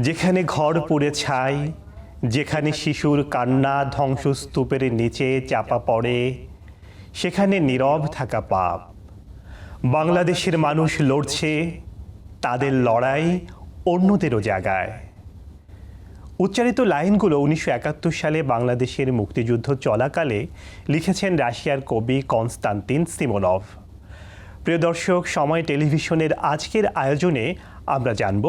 যেখানে ঘর পুড়ে ছাই, যেখানে শিশুর কান্না ধ্বংসস্তূপের নিচে চাপা পড়ে, সেখানে নীরব থাকা পাপ। বাংলাদেশের মানুষ লড়ছে, তাদের লড়াই অন্যদেরও জাগায়। উচ্চারিত লাইনগুলো ১৯৭১ সালে বাংলাদেশের মুক্তিযুদ্ধ চলাকালে লিখেছেন রাশিয়ার কবি কনস্তান্তিন সিমোনভ। প্রিয় দর্শক, সময় টেলিভিশনের আজকের আয়োজনে আমরা জানব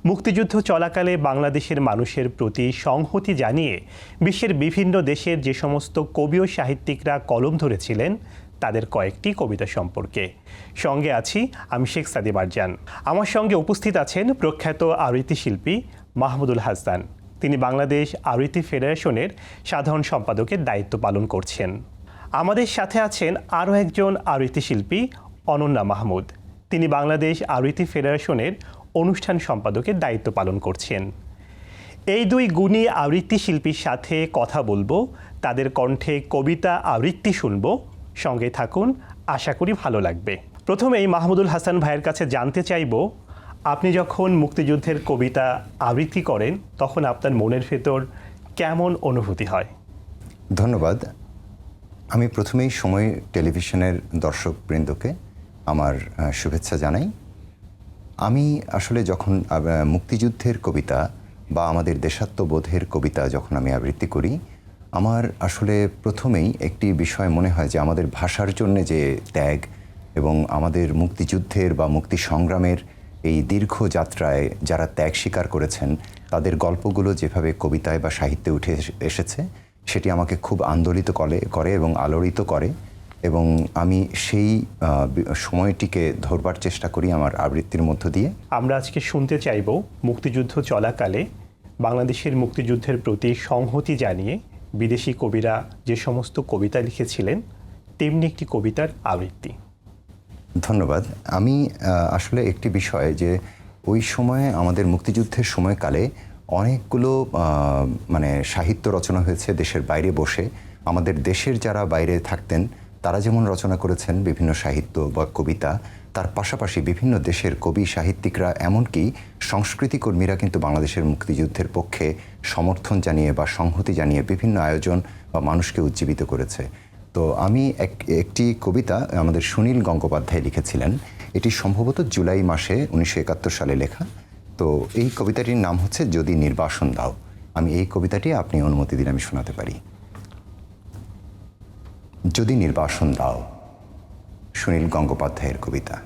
মুক্তিযুদ্ধ চলাকালে বাংলাদেশের মানুষের প্রতি সংহতি জানিয়ে বিশ্বের বিভিন্ন দেশের যে সমস্ত কবি ও সাহিত্যিকরা কলম ধরেছিলেন তাদের কয়েকটি কবিতা সম্পর্কে। সঙ্গে আছি আমি শেখ সাদি মারজান। আমার সঙ্গে উপস্থিত আছেন প্রখ্যাত আবৃত্তি শিল্পী মাহমুদুল হাসান। তিনি বাংলাদেশ আবৃত্তি ফেডারেশনের সাধারণ সম্পাদকের দায়িত্ব পালন করছেন। আমাদের সাথে আছেন আরও একজন আবৃত্তি শিল্পী অনন্যা মাহমুদ। তিনি বাংলাদেশ আবৃত্তি ফেডারেশনের অনুষ্ঠান সম্পাদকের দায়িত্ব পালন করছেন। এই দুই গুণী আবৃত্তি শিল্পীর সাথে কথা বলবো, তাদের কণ্ঠে কবিতা আবৃত্তি শুনবো। সঙ্গে থাকুন, আশা করি ভালো লাগবে। প্রথমেই মাহমুদুল হাসান ভাইয়ের কাছে জানতে চাইব, আপনি যখন মুক্তিযুদ্ধের কবিতা আবৃত্তি করেন তখন আপনার মনের ভেতর কেমন অনুভূতি হয়? ধন্যবাদ। আমি প্রথমেই সময় টেলিভিশনের দর্শকবৃন্দকে আমার শুভেচ্ছা জানাই। আমি আসলে যখন মুক্তিযুদ্ধের কবিতা বা আমাদের দেশাত্মবোধের কবিতা যখন আমি আবৃত্তি করি, আমার আসলে প্রথমেই একটি বিষয় মনে হয় যে আমাদের ভাষার জন্য যে ত্যাগ এবং আমাদের মুক্তিযুদ্ধের বা মুক্তি সংগ্রামের এই দীর্ঘ যাত্রায় যারা ত্যাগ স্বীকার করেছেন তাদের গল্পগুলো যেভাবে কবিতায় বা সাহিত্যে উঠে এসেছে সেটি আমাকে খুব আন্দোলিত করে এবং আলোড়িত করে, এবং আমি সেই সময়টিকে ধরবার চেষ্টা করি আমার আবৃত্তির মধ্য দিয়ে। আমরা আজকে শুনতে চাইব মুক্তিযুদ্ধ চলাকালে বাংলাদেশের মুক্তিযুদ্ধের প্রতি সংহতি জানিয়ে বিদেশি কবিরা যে সমস্ত কবিতা লিখেছিলেন তেমনি একটি কবিতার আবৃত্তি। ধন্যবাদ। আমি আসলে একটি বিষয় যে ওই সময়ে আমাদের মুক্তিযুদ্ধের সময়কালে অনেকগুলো সাহিত্য রচনা হয়েছে দেশের বাইরে বসে। আমাদের দেশের যারা বাইরে থাকতেন তারা যেমন রচনা করেছেন বিভিন্ন সাহিত্য বা কবিতা, তার পাশাপাশি বিভিন্ন দেশের কবি সাহিত্যিকরা এমনকি সংস্কৃতি কর্মীরা কিন্তু বাংলাদেশের মুক্তিযুদ্ধের পক্ষে সমর্থন জানিয়ে বা সংহতি জানিয়ে বিভিন্ন আয়োজন বা মানুষকে উজ্জীবিত করেছে। তো আমি একটি কবিতা আমাদের সুনীল গঙ্গোপাধ্যায় লিখেছিলেন, এটি সম্ভবত জুলাই মাসে ১৯৭১ সালে লেখা। তো এই কবিতাটির নাম হচ্ছে যদি নির্বাসন দাও। আমি এই কবিতাটি আপনি অনুমতি দিলে আমি শোনাতে পারি। যদি নির্বাসন দাও, সুনীল গঙ্গোপাধ্যায়ের কবিতা।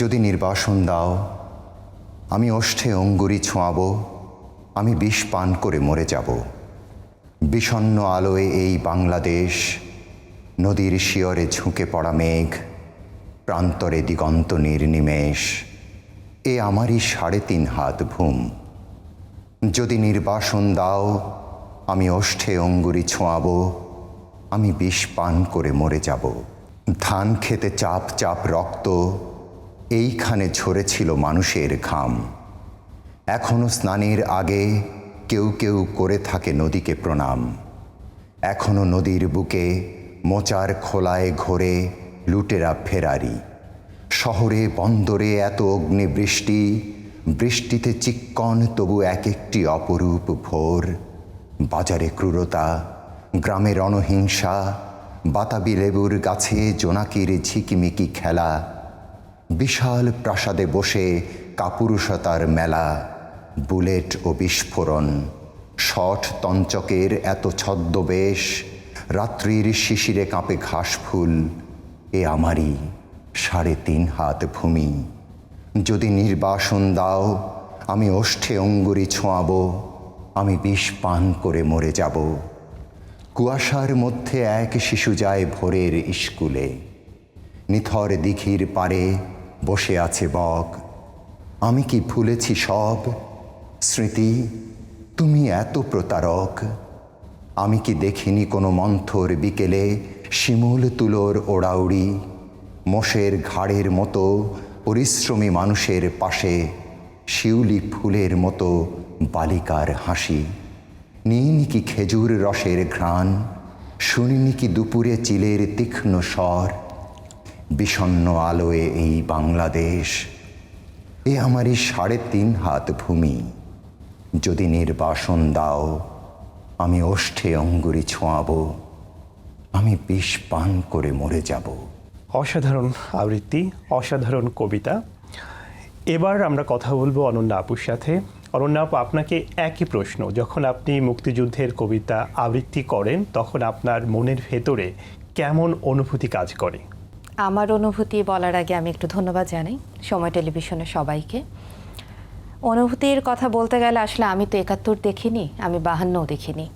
যদি নির্বাসন দাও, আমি ওষ্ঠে অঙ্গুরি ছোঁয়াবো, আমি বিষ পান করে মরে যাব। বিষণ্ণ আলোয় এই বাংলাদেশ, নদীর শিয়রে ঝুঁকে পড়া মেঘ, প্রান্তরে দিগন্ত নির্নিমেষ, এ আমারই ৩.৫ হাত ভূম। যদি নির্বাসন দাও, আমি ওষ্ঠে অঙ্গুরি ছোঁয়াবো, আমি বিষ পান করে মরে যাব। ধান খেতে চাপ চাপ রক্ত, এইখানে ঝরেছিল মানুষের ঘাম। এখনো স্নানের আগে কেউ কেউ করে থাকে নদীকে প্রণাম। এখনো নদীর বুকে মোচার খোলায় ঘোরে লুটেরা ফেরারি। শহরে বন্দরে এত অগ্নিবৃষ্টি, বৃষ্টিতে চিক্কন তবু এক একটি অপরূপ ভোর। বাজারে ক্রূরতা, গ্রামে রণহিংসা, বাতাবি লেবুর গাছে জোনাকির ঝিকিমিকি খেলা। বিশাল প্রাসাদে বসে কাপুরুষতার মেলা, বুলেট ও বিস্ফোরণ, শট তঞ্চকের এত ছদ্মবেশ, রাত্রির শিশিরে কাঁপে ঘাসফুল, এ আমারই ৩.৫ হাত ভূমি। যদি নির্বাসন দাও, আমি ওষ্ঠে অঙ্গুরি ছোঁয়াবো, আমি বিষ পান করে মরে যাব। কুয়াশার মধ্যে এক শিশু যায় ভোরের স্কুলে, নিথর দিঘির পারে বসে আছে বক। আমি কি ভুলেছি সব স্মৃতি, তুমি এত প্রতারক। আমি কি দেখিনি কোনো মন্থর বিকেলে শিমুল তুলোর ওড়াউড়ি, মোষের ঘাড়ের মতো পরিশ্রমী মানুষের পাশে শিউলি ফুলের মতো বালিকার হাসি। নিইনি কি খেজুর রসের ঘ্রাণ, শুনিনি কি দুপুরে চিলের তীক্ষ্ণ স্বর। বিষণ্ণ আলোয় এই বাংলাদেশ, এ এ আমারই 3.5 হাত ভূমি, যদি নির্বাসন দাও আমি ওষ্ঠে অঙ্গুরি ছোঁয়াবো, আমি বিষ পান করে মরে যাব। অসাধারণ আবৃত্তি, অসাধারণ কবিতা। এবার আমরা কথা বলবো অনন্যা আপুর সাথে। অনন্যা আপু, আপনাকে একই প্রশ্ন, যখন আপনি মুক্তিযুদ্ধের কবিতা আবৃত্তি করেন তখন আপনার মনের ভেতরে কেমন অনুভূতি কাজ করে? আমার অনুভূতি বলার আগে আমি একটু ধন্যবাদ জানাই সময় টেলিভিশনের সবাইকে। অনুভূতির কথা বলতে গেলে আসলে আমি তো 71 দেখিনি, আমি 52ও দেখিনি,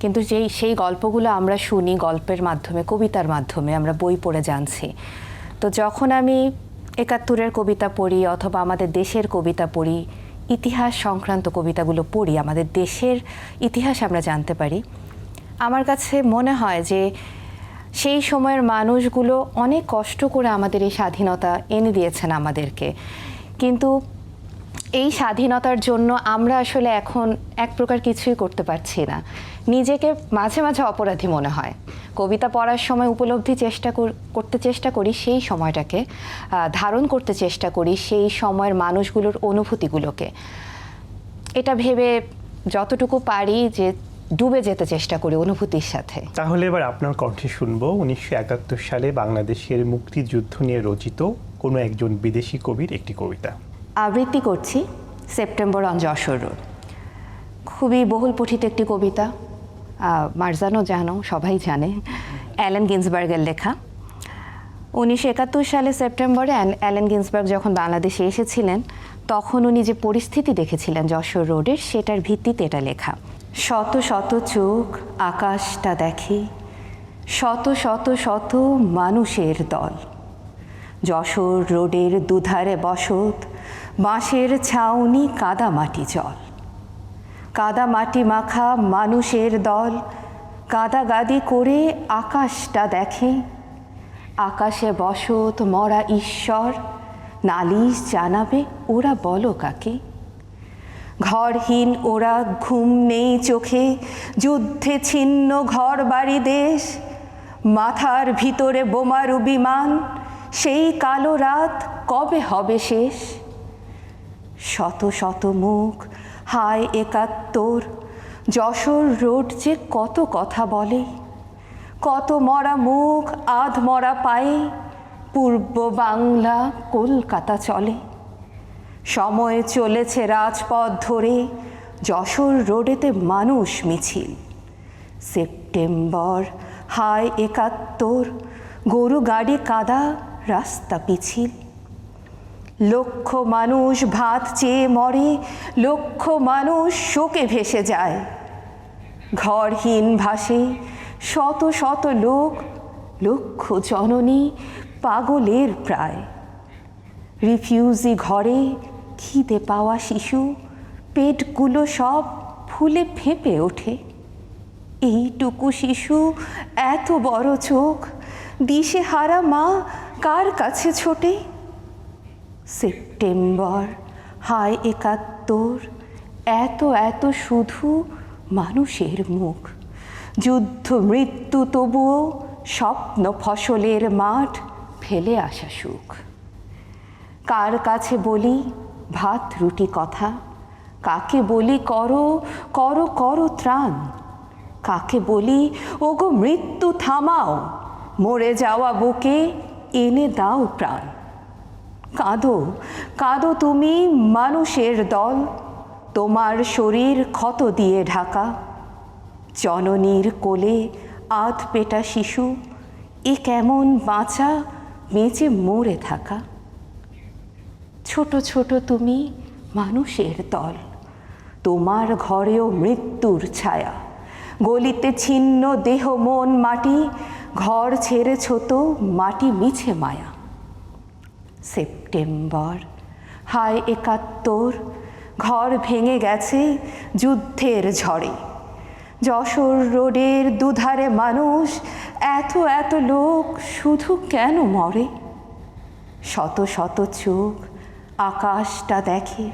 কিন্তু সেই গল্পগুলো আমরা শুনি গল্পের মাধ্যমে, কবিতার মাধ্যমে, আমরা বই পড়ে জানছি। তো যখন আমি 71-এর কবিতা পড়ি অথবা আমাদের দেশের কবিতা পড়ি, ইতিহাস সংক্রান্ত কবিতাগুলো পড়ি, আমাদের দেশের ইতিহাস আমরা জানতে পারি, আমার কাছে মনে হয় যে সেই সময়ের মানুষগুলো অনেক কষ্ট করে আমাদের এই স্বাধীনতা এনে দিয়েছেন আমাদেরকে, কিন্তু এই স্বাধীনতার জন্য আমরা আসলে এখন এক প্রকার কিছুই করতে পারছি না। নিজেকে মাঝে মাঝে অপরাধী মনে হয়। কবিতা পড়ার সময় উপলব্ধি করতে চেষ্টা করি সেই সময়টাকে, ধারণ করতে চেষ্টা করি সেই সময়ের মানুষগুলোর অনুভূতিগুলোকে। এটা ভেবে যতটুকু পারি যে ডুবে যেতে চেষ্টা করি অনুভূতির সাথে। তাহলে এবার আপনার কণ্ঠে শুনবো 1971 সালে বাংলাদেশের মুক্তিযুদ্ধ নিয়ে রচিত কোনো একজন বিদেশি কবির একটি কবিতা। আবৃত্তি করছি সেপ্টেম্বর অন যশোর রোড। খুবই বহুল পঠিত একটি কবিতা, মার্জানো জানো, সবাই জানে, অ্যালেন গিন্সবার্গের লেখা। 1971 সালে সেপ্টেম্বরে অ্যালেন গিন্সবার্গ যখন বাংলাদেশে এসেছিলেন তখন উনি যে পরিস্থিতি দেখেছিলেন যশোর রোডের, সেটার ভিত্তিতে এটা লেখা। শত শত চোখ আকাশটা দেখে, শত শত শত মানুষের দল, যশোর রোডের দুধারে বসত, বাঁশের ছাউনি, কাদা মাটি জল, কাদা মাটি মাখা মানুষের দল, গাদাগাদি করে আকাশটা দেখে, আকাশে বসত মরা ঈশ্বর, নালিশ জানাবে ওরা বলো কাকে। ঘরহীন ওরা, ঘুম নেই চোখে, যুদ্ধে ছিন্ন ঘর বাড়ি দেশ, মাথার ভিতরে বোমারু বিমান, সেই কালো রাত কবে হবে শেষ। শত শত মুখ হায় 71, যশোর রোড যে কত কথা বলে, কত মরা মুখ আধ মরা পায়ে, পূর্ব বাংলা কলকাতা চলে। সময় চলেছে রাজপথ ধরে, যশোর রোডেতে মানুষ মিছিল। সেপ্টেম্বর হায় 71, গরু গাড়ি কাদা রাস্তা পিছিল। লক্ষ মানুষ ভাত চেয়ে মরে, লক্ষ মানুষ শোকে ভেসে যায়, ঘরহীন ভাসে শত শত লোক, লক্ষ জননী পাগলের প্রায়। রিফিউজি ঘরে খিদে পাওয়া শিশু, পেটগুলো সব ফুলে ফেঁপে ওঠে। এইটুকু শিশু, এত বড় চোখ, দিশেহারা মা কার কাছে ছোটে। সেপ্টেম্বর হায় 71, এত এত শুধু মানুষের মুখ, যুদ্ধ মৃত্যু তবুও স্বপ্ন ফসলের মাঠ, ফেলে আসা সুখ। কার কাছে বলি ভাত রুটি কথা, কাকে বলি করো করো করো ত্রাণ, কাকে বলি ওগো মৃত্যু থামাও, মরে যাওয়া বুকে এনে দাও প্রাণ। কাঁদো কাঁদো তুমি মানুষের দল, তোমার শরীর ক্ষত দিয়ে ঢাকা, জননীর কোলে আধ পেটা শিশু, এ কেমন বাঁচা বেঁচে মরে থাকা। ছোট ছোট তুমি মানুষের দল, তোমার ঘরেও মৃত্যুর ছায়া, গলিতে ছিন্ন দেহ মন মাটি, ঘর ছেড়েছ তো মাটি মিছে মায়া। সেপ্টেম্বর হায় 71, ঘর ভেঙে গেছে যুদ্ধের ঝড়ে, যশোর রোডের দুধারে মানুষ, এত এত লোক শুধু কেন মরে। শত শত চোখ আকাশটা দেখে,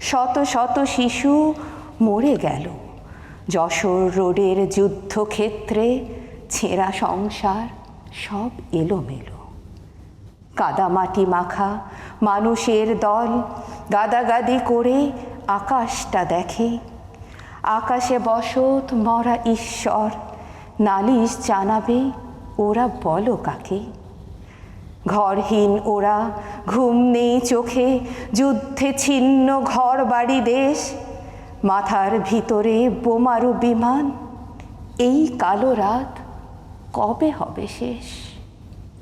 শত শত শিশু মরে গেল, যশোর রোডের যুদ্ধক্ষেত্রে ছেঁড়া সংসার সব এলোমেলো। কাদামাটি মাখা মানুষের দল গাদাগাদি করে আকাশটা দেখে। আকাশে বসত মরা ঈশ্বর, নালিশ জানাবে ওরা বলো কাকে। ঘরহীন ওরা, ঘুম নেই চোখে, যুদ্ধে ছিন্ন ঘর বাড়ি দেশ, মাথার ভিতরে বোমারু বিমান। এই কালো রাত কবে হবে শেষ,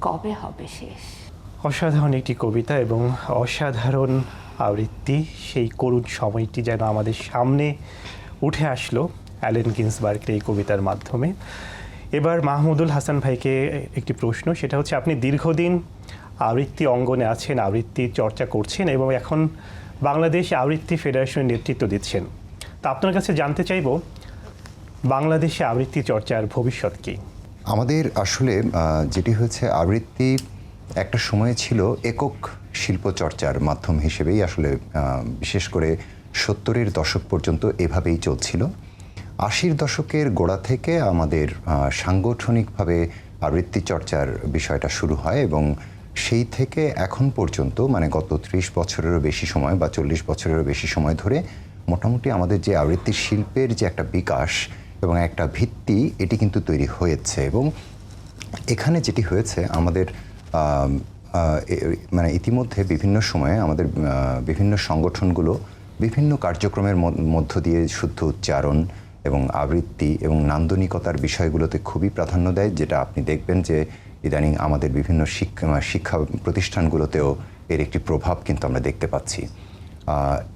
কবে হবে শেষ? অসাধারণ একটি কবিতা এবং অসাধারণ আবৃত্তি। সেই করুণ সময়টি যেন আমাদের সামনে উঠে আসলো অ্যালেন গিন্সবার্গের এই কবিতার মাধ্যমে। এবার মাহমুদুল হাসান ভাইকে একটি প্রশ্ন, সেটা হচ্ছে আপনি দীর্ঘদিন আবৃত্তি অঙ্গনে আছেন, আবৃত্তি চর্চা করছেন এবং এখন বাংলাদেশ আবৃত্তি ফেডারেশনের নেতৃত্ব দিচ্ছেন। তা আপনার কাছে জানতে চাইব, বাংলাদেশে আবৃত্তি চর্চার ভবিষ্যৎ কী? আমাদের আসলে যেটি হয়েছে, আবৃত্তি একটা সময় ছিল একক শিল্প চর্চার মাধ্যম হিসেবেই আসলে বিশেষ করে 70-এর দশক পর্যন্ত এভাবেই চলছিল। 80-র দশকের গোড়া থেকে আমাদের সাংগঠনিকভাবে আবৃত্তি চর্চার বিষয়টা শুরু হয় এবং সেই থেকে এখন পর্যন্ত মানে গত 30 বছরেরও বেশি সময় বা 40 বছরেরও বেশি সময় ধরে মোটামুটি আমাদের যে আবৃত্তি শিল্পের যে একটা বিকাশ এবং একটা ভিত্তি, এটি কিন্তু তৈরি হয়েছে। এবং এখানে যেটি হয়েছে, আমাদের মানে ইতিমধ্যে বিভিন্ন সময়ে আমাদের বিভিন্ন সংগঠনগুলো বিভিন্ন কার্যক্রমের মধ্য দিয়ে শুদ্ধ উচ্চারণ এবং আবৃত্তি এবং নান্দনিকতার বিষয়গুলোতে খুবই প্রাধান্য দেয়, যেটা আপনি দেখবেন যে ইদানিং আমাদের বিভিন্ন শিক্ষা প্রতিষ্ঠানগুলোতেও এর একটি প্রভাব কিন্তু আমরা দেখতে পাচ্ছি।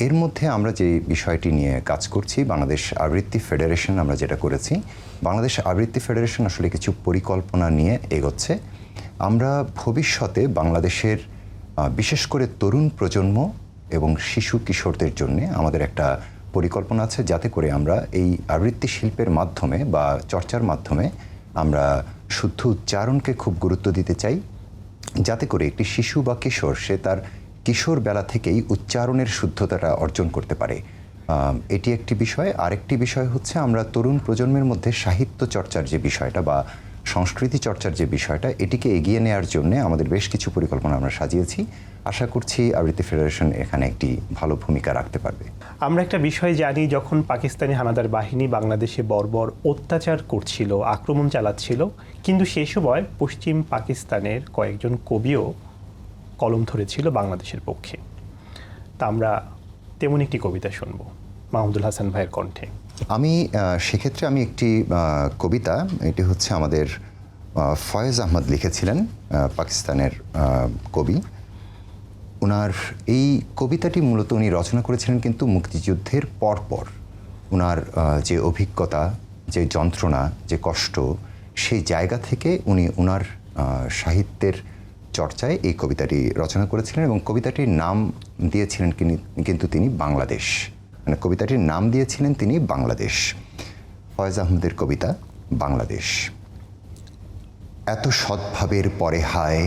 এর মধ্যে আমরা যে বিষয়টি নিয়ে কাজ করছি, বাংলাদেশ আবৃত্তি ফেডারেশন, আমরা যেটা করেছি, বাংলাদেশ আবৃত্তি ফেডারেশন আসলে কিছু পরিকল্পনা নিয়ে এগোচ্ছে। আমরা ভবিষ্যতে বাংলাদেশের বিশেষ করে তরুণ প্রজন্ম এবং শিশু কিশোরদের জন্য আমাদের একটা পরিকল্পনা আছে, যাতে করে আমরা এই আবৃত্তি শিল্পের মাধ্যমে বা চর্চার মাধ্যমে আমরা শুদ্ধ উচ্চারণকে খুব গুরুত্ব দিতে চাই, যাতে করে একটি শিশু বা কিশোর সে তার কিশোর বেলা থেকেই উচ্চারণের শুদ্ধতাটা অর্জন করতে পারে। এটি একটি বিষয়। আরেকটি বিষয় হচ্ছে, আমরা তরুণ প্রজন্মের মধ্যে সাহিত্য চর্চার যে বিষয়টা বা সংস্কৃতি চর্চার যে বিষয়টা, এটিকে এগিয়ে নেওয়ার জন্য আমাদের বেশ কিছু পরিকল্পনা আমরা সাজিয়েছি। আশা করছি আবৃত্তি ফেডারেশন এখানে একটি ভালো ভূমিকা রাখতে পারবে। আমরা একটা বিষয় জানি, যখন পাকিস্তানি হানাদার বাহিনী বাংলাদেশে বর্বর অত্যাচার করছিল, আক্রমণ চালাচ্ছিল, কিন্তু সেই সময় পশ্চিম পাকিস্তানের কয়েকজন কবিও কলম ধরেছিল বাংলাদেশের পক্ষে। তা আমরা তেমন একটি কবিতা শুনব মাহমুদুল হাসান ভাইয়ের কণ্ঠে। আমি সেক্ষেত্রে আমি একটি কবিতা, এটি হচ্ছে আমাদের ফয়েজ আহমদ লিখেছিলেন, পাকিস্তানের কবি। ওনার এই কবিতাটি মূলত উনি রচনা করেছিলেন কিন্তু মুক্তিযুদ্ধের পরপর। ওনার যে অভিজ্ঞতা, যে যন্ত্রণা, যে কষ্ট, সেই জায়গা থেকে উনি ওনার সাহিত্যের চর্চায় এই কবিতাটি রচনা করেছিলেন এবং কবিতাটির নাম দিয়েছিলেন কিন্তু তিনি বাংলাদেশ, মানে কবিতাটির নাম দিয়েছিলেন তিনি বাংলাদেশ। ফয়েজ আহমদের কবিতা বাংলাদেশ। এত সদ্ভাবের পরে হায়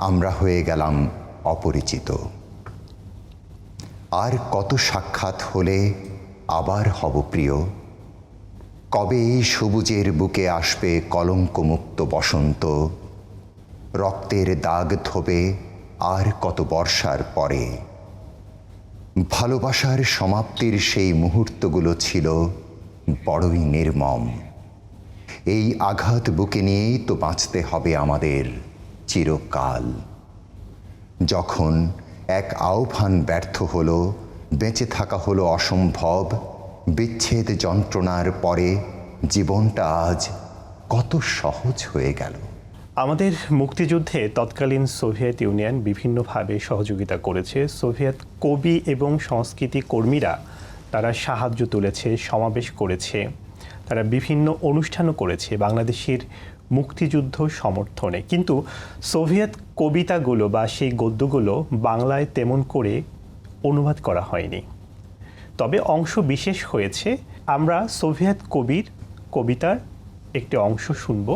আমরা হয়ে গেলাম অপরিচিত, আর কত সাক্ষাৎ হলে আবার হব প্রিয়। কবে এই সবুজের বুকে আসবে কলঙ্কমুক্ত বসন্ত, রক্তের দাগ ধোবে আর কত বর্ষার পরে। ভালোবাসার সমাপ্তির সেই মুহূর্তগুলো ছিল বড়ই নির্মম। এই আঘাত বুকে নিয়েই তো বাঁচতে হবে আমাদের চিরকাল। যখন এক আহ্বান ব্যর্থ হলো, বেঁচে থাকা হলো অসম্ভব, বিচ্ছেদ যন্ত্রণার পরে জীবনটা আজ কত সহজ হয়ে গেল। আমাদের মুক্তিযুদ্ধে তৎকালীন সোভিয়েত ইউনিয়ন বিভিন্নভাবে সহযোগিতা করেছে। সোভিয়েত কবি এবং সংস্কৃতি কর্মীরা তারা সাহায্য তুলেছে, সমাবেশ করেছে, তারা বিভিন্ন অনুষ্ঠানও করেছে বাংলাদেশের মুক্তিযুদ্ধ সমর্থনে। কিন্তু সোভিয়েত কবিতাগুলো বা সেই গদ্যগুলো বাংলায় তেমন করে অনুবাদ করা হয়নি, তবে অংশ বিশেষ হয়েছে। আমরা সোভিয়েত কবির কবিতার একটি অংশ শুনব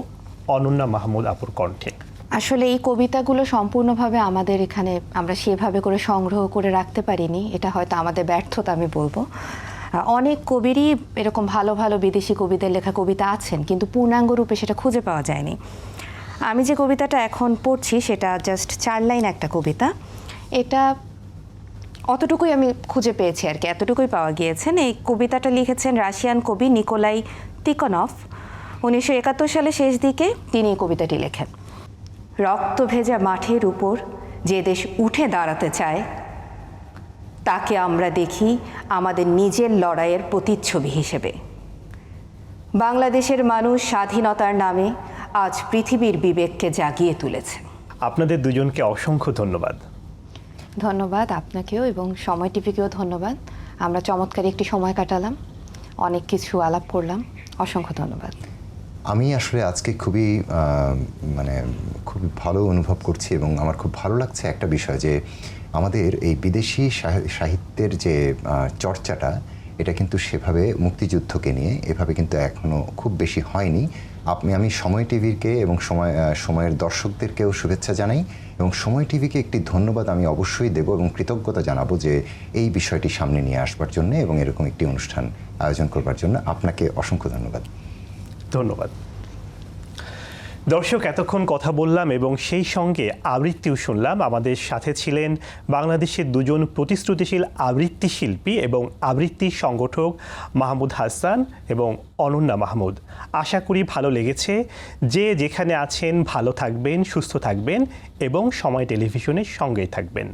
অনন্যা মাহমুদ আপুর কণ্ঠে। আসলে এই কবিতাগুলো সম্পূর্ণভাবে আমাদের এখানে আমরা সেভাবে করে সংগ্রহ করে রাখতে পারিনি, এটা হয়তো আমাদের ব্যর্থতা আমি বলবো। অনেক কবিরই এরকম ভালো ভালো বিদেশি কবিদের লেখা কবিতা আছেন, কিন্তু পূর্ণাঙ্গ রূপে সেটা খুঁজে পাওয়া যায়নি। আমি যে কবিতাটা এখন পড়ছি সেটা জাস্ট 4 লাইন একটা কবিতা। এটা অতটুকুই আমি খুঁজে পেয়েছি আর কি, এতটুকুই পাওয়া গিয়েছেন। এই কবিতাটা লিখেছেন রাশিয়ান কবি নিকোলাই তিকোনভ। 1971 সালে শেষ দিকে তিনি এই কবিতাটি লেখেন। রক্ত ভেজা মাঠের উপর যে দেশ উঠে দাঁড়াতে চায় তাকে আমরা দেখি আমাদের নিজের লড়াইয়ের প্রতিচ্ছবি হিসেবে। বাংলাদেশের মানুষ স্বাধীনতার নামে আজ পৃথিবীর বিবেককে জাগিয়ে তুলেছে। আপনাদের দুজনকে অসংখ্য ধন্যবাদ। ধন্যবাদ আপনাকেও এবং সময় টিভিকেও ধন্যবাদ। আমরা চমৎকার একটি সময় কাটালাম, অনেক কিছু আলাপ করলাম। অসংখ্য ধন্যবাদ। আমি আসলে আজকে খুবই ভালো অনুভব করছি এবং আমার খুব ভালো লাগছে একটা বিষয় যে আমাদের এই বিদেশি সাহিত্যের যে চর্চাটা, এটা কিন্তু সেভাবে মুক্তিযুদ্ধকে নিয়ে এভাবে কিন্তু এখনও খুব বেশি হয়নি। আমি সময় টিভিকে এবং সময়ের দর্শকদেরকেও শুভেচ্ছা জানাই এবং সময় টিভিকে একটি ধন্যবাদ আমি অবশ্যই দেব এবং কৃতজ্ঞতা জানাবো যে এই বিষয়টি সামনে নিয়ে আসবার জন্য এবং এরকম একটি অনুষ্ঠান আয়োজন করবার জন্য। আপনাকে অসংখ্য ধন্যবাদ। ধন্যবাদ। দর্শক, এতক্ষণ কথা বললাম এবং সেই সঙ্গে আবৃত্তিও শুনলাম। আমাদের সাথে ছিলেন বাংলাদেশের দুজন প্রতিশ্রুতিশীল আবৃত্তি শিল্পী এবং আবৃত্তি সংগঠক মাহমুদ হাসান এবং অনন্যা মাহমুদ। আশা করি ভালো লেগেছে। যে যেখানে আছেন ভালো থাকবেন, সুস্থ থাকবেন এবং সময় টেলিভিশনের সঙ্গেই থাকবেন।